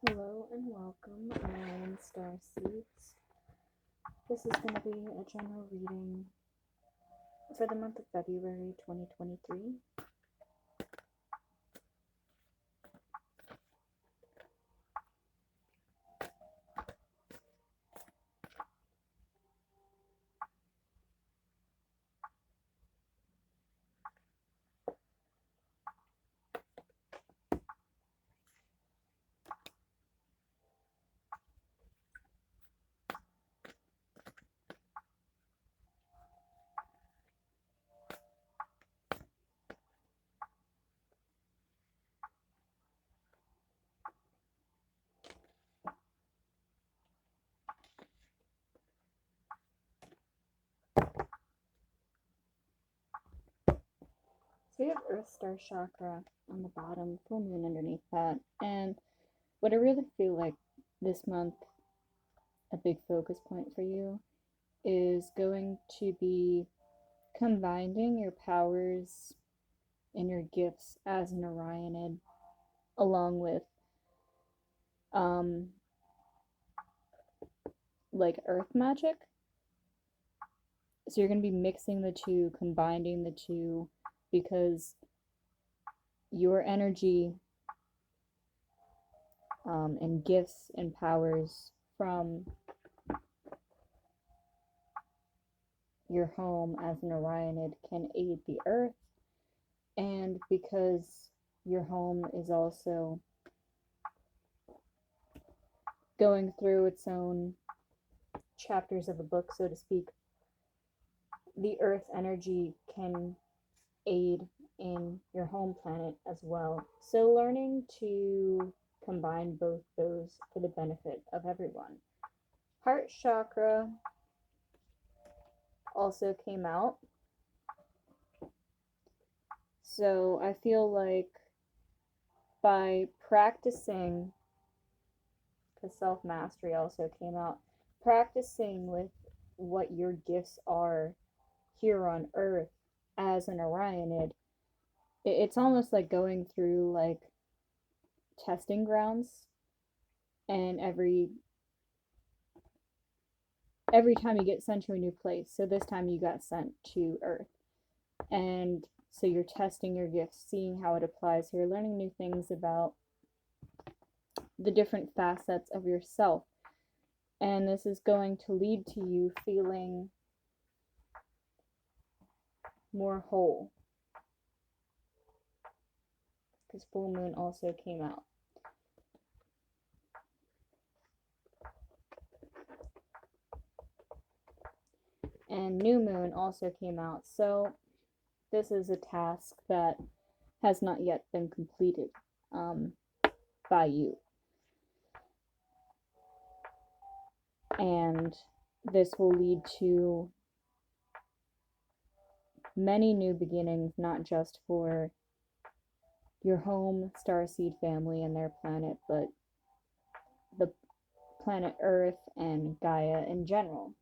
Hello and welcome, Orion starseeds. This is going to be a general reading for the month of February 2023. So we have Earth Star Chakra on the bottom, full moon underneath that. And what I really feel like this month, a big focus point for you, is going to be combining your powers and your gifts as an Orionid along with um like earth magic. So you're going to be mixing the two, combining the two, because your energy and gifts and powers from your home as an Orionid can aid the earth, and because your home is also going through its own chapters of a book, so to speak, the earth energy can aid in your home planet as well. So learning to combine both those for the benefit of everyone. Heart chakra also came out. So I feel like by practicing, because self mastery also came out, practicing with what your gifts are here on Earth as an Orionid, it's almost like going through like testing grounds, and every time you get sent to a new place. So this time you got sent to Earth. And so you're testing your gifts, seeing how it applies. You're learning new things about the different facets of yourself. And this is going to lead to you feeling more whole. Because full moon also came out. And new moon also came out. So this is a task that has not yet been completed by you. And this will lead to many new beginnings, not just for your home starseed family and their planet, but the planet Earth and Gaia in general.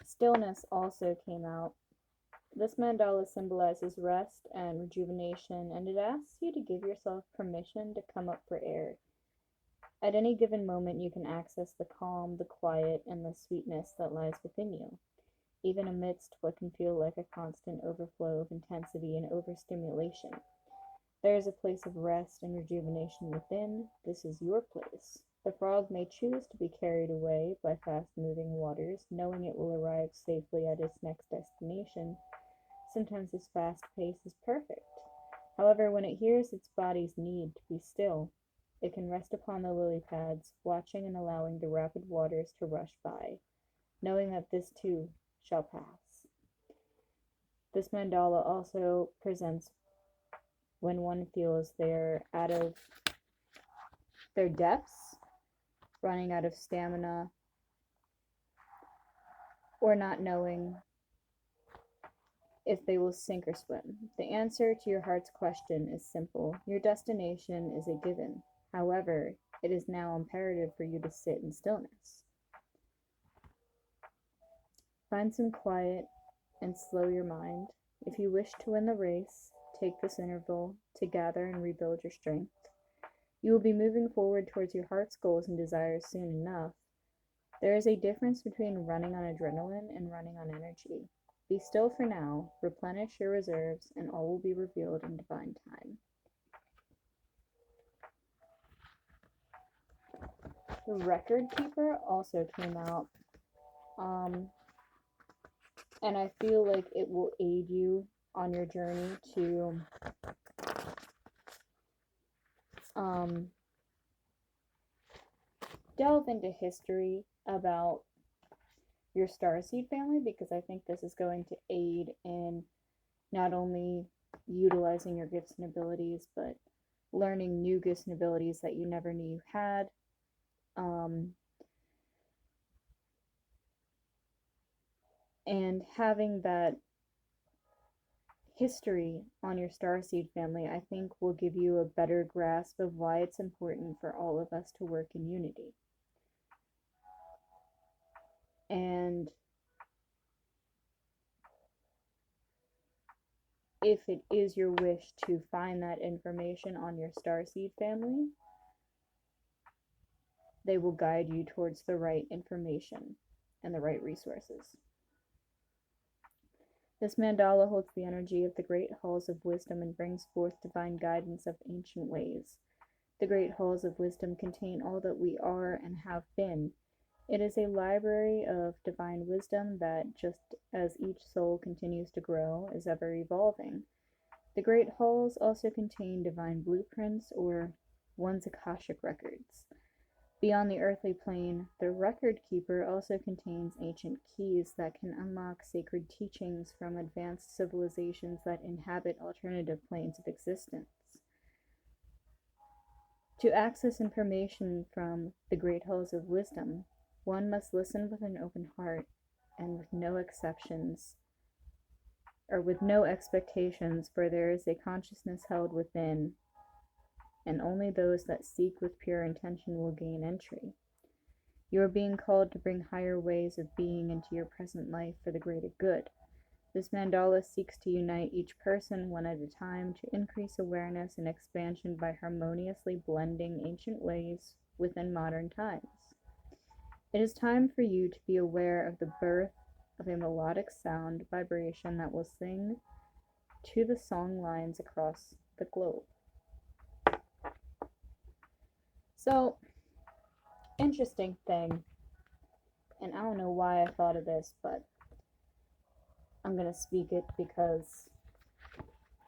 Stillness also came out. This mandala symbolizes rest and rejuvenation, and it asks you to give yourself permission to come up for air. At any given moment, you can access the calm, the quiet, and the sweetness that lies within you, even amidst what can feel like a constant overflow of intensity and overstimulation. There is a place of rest and rejuvenation within. This is your place. The frog may choose to be carried away by fast-moving waters, knowing it will arrive safely at its next destination. Sometimes this fast pace is perfect. However, when it hears its body's need to be still, it can rest upon the lily pads, watching and allowing the rapid waters to rush by, knowing that this too shall pass. This mandala also presents when one feels they're out of their depths, running out of stamina, or not knowing if they will sink or swim. The answer to your heart's question is simple. Your destination is a given. However, it is now imperative for you to sit in stillness. Find some quiet and slow your mind. If you wish to win the race, take this interval to gather and rebuild your strength. You will be moving forward towards your heart's goals and desires soon enough. There is a difference between running on adrenaline and running on energy. Be still for now, replenish your reserves, and all will be revealed in divine time. The Record Keeper also came out, and I feel like it will aid you on your journey to delve into history about your starseed family, because I think this is going to aid in not only utilizing your gifts and abilities, but learning new gifts and abilities that you never knew you had. And having that history on your starseed family, I think, will give you a better grasp of why it's important for all of us to work in unity. And if it is your wish to find that information on your starseed family, they will guide you towards the right information and the right resources. This mandala holds the energy of the great halls of wisdom and brings forth divine guidance of ancient ways. The great halls of wisdom contain all that we are and have been. It is a library of divine wisdom that, just as each soul continues to grow, is ever evolving. The great halls also contain divine blueprints, or one's Akashic records. Beyond the earthly plane, the Record Keeper also contains ancient keys that can unlock sacred teachings from advanced civilizations that inhabit alternative planes of existence. To access information from the great halls of wisdom, one must listen with an open heart and with no exceptions, or with no expectations, for there is a consciousness held within, and only those that seek with pure intention will gain entry. You are being called to bring higher ways of being into your present life for the greater good. This mandala seeks to unite each person one at a time to increase awareness and expansion by harmoniously blending ancient ways within modern times. It is time for you to be aware of the birth of a melodic sound vibration that will sing to the song lines across the globe. So, interesting thing, and I don't know why I thought of this, but I'm going to speak it because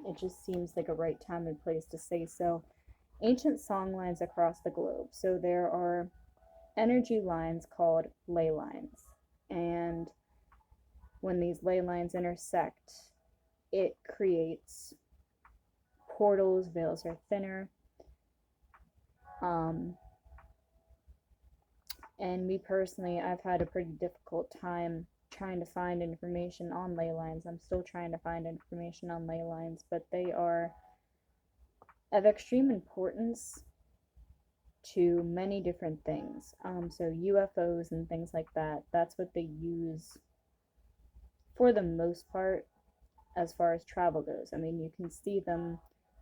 it just seems like a right time and place to say so. Ancient song lines across the globe. So there are energy lines called ley lines, and when these ley lines intersect, it creates portals. Veils are thinner. And me personally, I've had a pretty difficult time trying to find information on ley lines. I'm still trying to find information on ley lines, but they are of extreme importance to many different things. So UFOs and things like that, that's what they use for the most part as far as travel goes. I mean, you can see them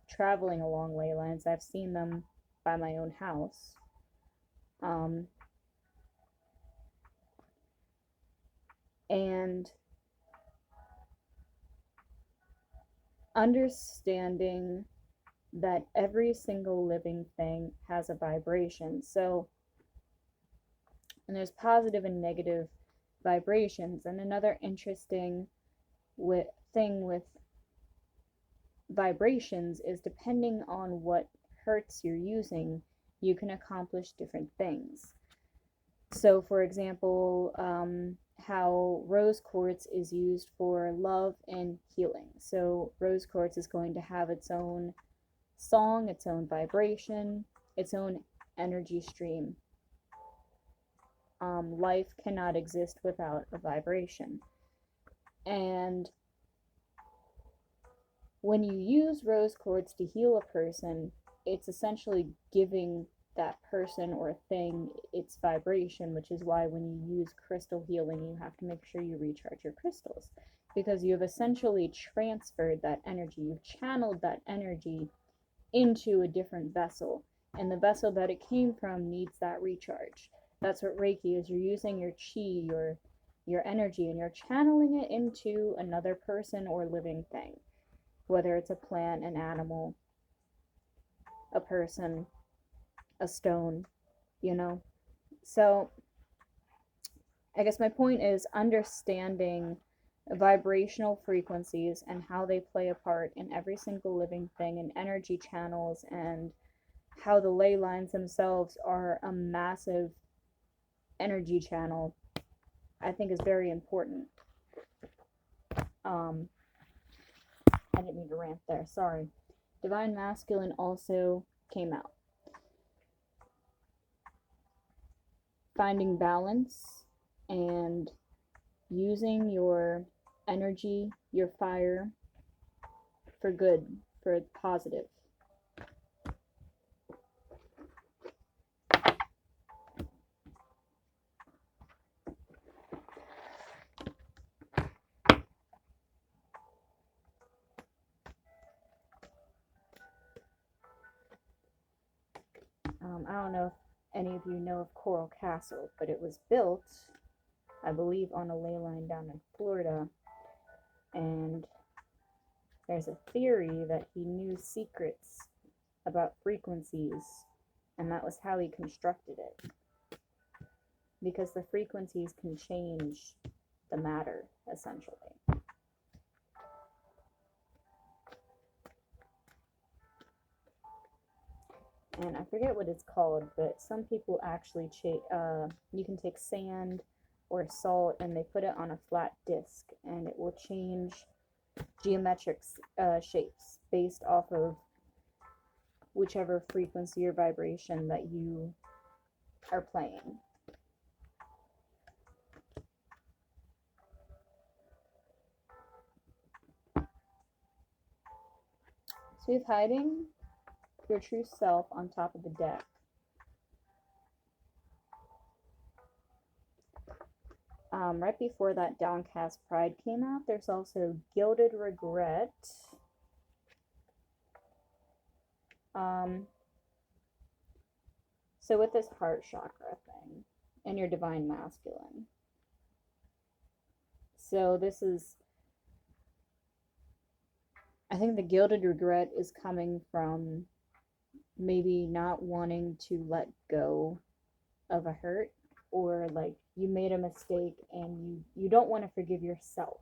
traveling along ley lines. I've seen them by my own house. And understanding that every single living thing has a vibration. So, and there's positive and negative vibrations. And another interesting thing with vibrations is, depending on what hertz you're using, you can accomplish different things. So, for example, how rose quartz is used for love and healing. So rose quartz is going to have its own song, its own vibration, its own energy stream. Life cannot exist without a vibration. And when you use rose quartz to heal a person, it's essentially giving that person or thing its vibration, which is why when you use crystal healing, you have to make sure you recharge your crystals, because you have essentially transferred that energy, you've channeled that energy into a different vessel, and the vessel that it came from needs that recharge. That's what Reiki is. You're using your chi, your energy, and you're channeling it into another person or living thing, whether it's a plant, an animal, a person, a stone, you know? So I guess my point is understanding vibrational frequencies and how they play a part in every single living thing, and energy channels, and how the ley lines themselves are a massive energy channel, I think is very important. I didn't mean to rant there, sorry. Divine Masculine also came out. Finding balance and using your energy, your fire, for good, for positive. I don't know if any of you know of Coral Castle, but it was built, I believe, on a ley line down in Florida, and there's a theory that he knew secrets about frequencies, and that was how he constructed it, because the frequencies can change the matter, essentially. And I forget what it's called, but some people actually you can take sand or salt and they put it on a flat disc, and it will change geometric shapes based off of whichever frequency or vibration that you are playing. So you have hiding your true self on top of the deck. Right before that, Downcast Pride came out. There's also Gilded Regret. So with this heart chakra thing and your Divine Masculine. So this is, I think the Gilded Regret is coming from maybe not wanting to let go of a hurt, or like you made a mistake and you don't want to forgive yourself.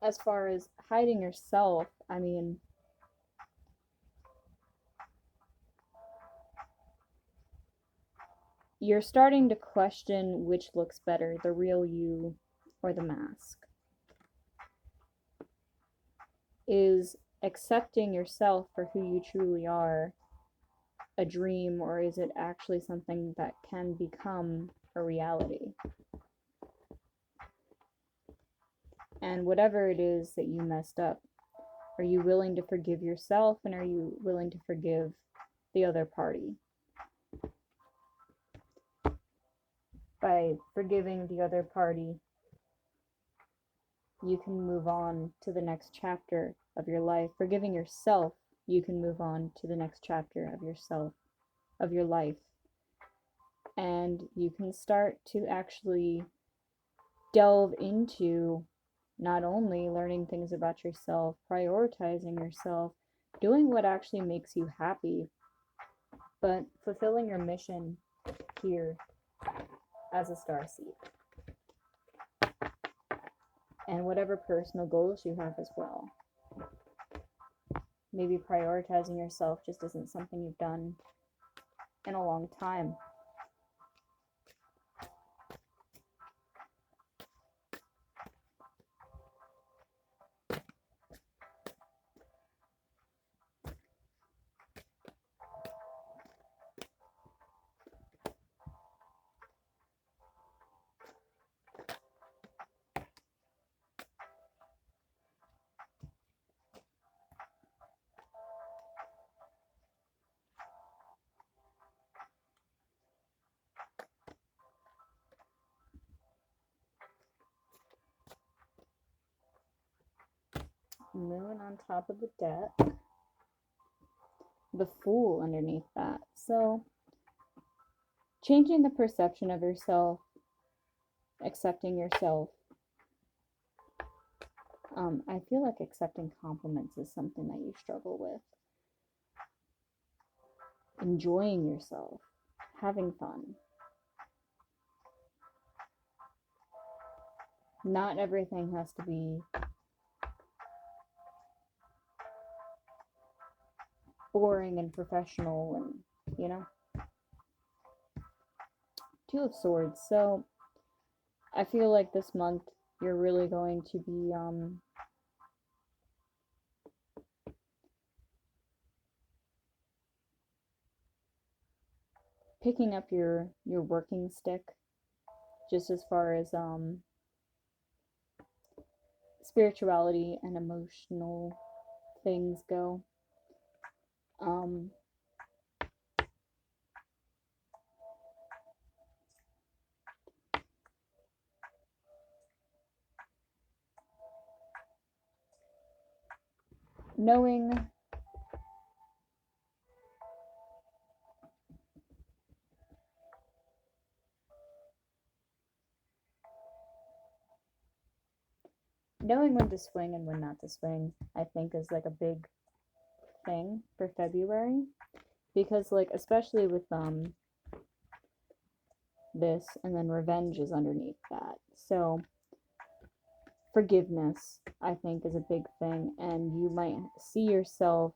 As far as hiding yourself, I mean, you're starting to question which looks better, the real you or the mask. Is accepting yourself for who you truly are a dream, or is it actually something that can become a reality? And whatever it is that you messed up, are you willing to forgive yourself, and are you willing to forgive the other party? By forgiving the other party, you can move on to the next chapter of your life. Forgiving yourself, you can move on to the next chapter of yourself, of your life. And you can start to actually delve into not only learning things about yourself, prioritizing yourself, doing what actually makes you happy, but fulfilling your mission here as a starseed. And whatever personal goals you have as well. Maybe prioritizing yourself just isn't something you've done in a long time. Moon on top of the deck. The Fool underneath that. So, changing the perception of yourself, accepting yourself. I feel like accepting compliments is something that you struggle with. Enjoying yourself, having fun. Not everything has to be boring and professional and, you know. Two of Swords. So I feel like this month you're really going to be picking up your working stick, just as far as spirituality and emotional things go. Um, knowing when to swing and when not to swing, I think is like a big thing for February, because like especially with this, and then revenge is underneath that. So forgiveness, I think, is a big thing, and you might see yourself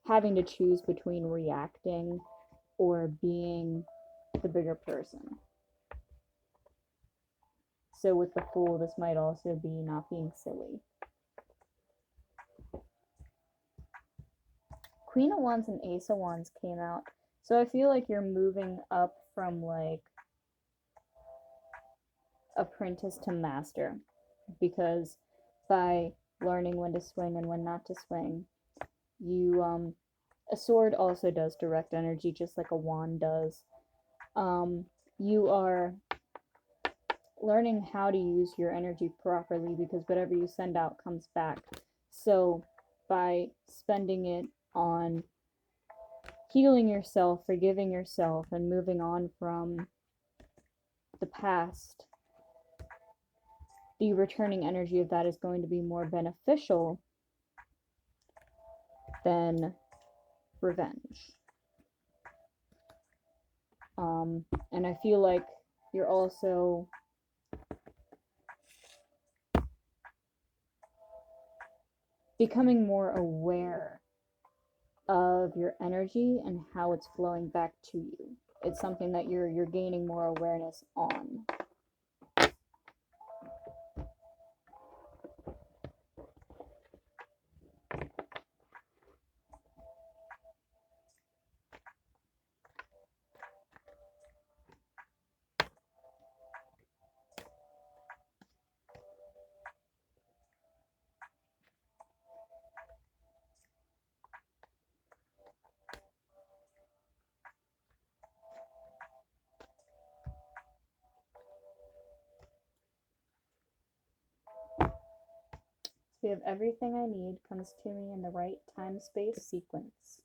having to choose between reacting or being the bigger person. So with the Fool, this might also be not being silly. Queen of Wands and Ace of Wands came out. So I feel like you're moving up from like apprentice to master, because by learning when to swing and when not to swing, you a sword also does direct energy just like a wand does. You are learning how to use your energy properly, because whatever you send out comes back. So by spending it on healing yourself, forgiving yourself, and moving on from the past, the returning energy of that is going to be more beneficial than revenge. And I feel like you're also becoming more aware of your energy and how it's flowing back to you. It's something that you're gaining more awareness on. So we have everything I need comes to me in the right time-space sequence.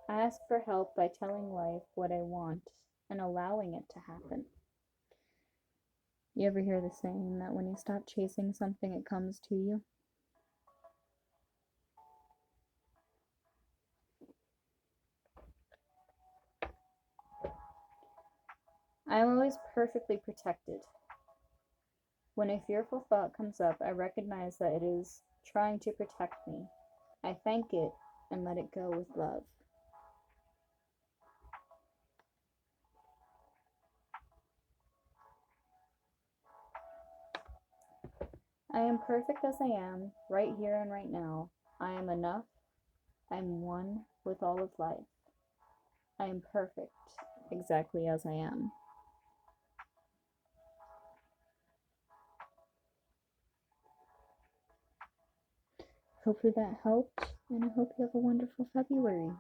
I ask for help by telling life what I want and allowing it to happen. You ever hear the saying that when you stop chasing something, it comes to you? I am always perfectly protected. When a fearful thought comes up, I recognize that it is trying to protect me. I thank it and let it go with love. I am perfect as I am, right here and right now. I am enough. I am one with all of life. I am perfect, exactly as I am. Hopefully that helped, and I hope you have a wonderful February.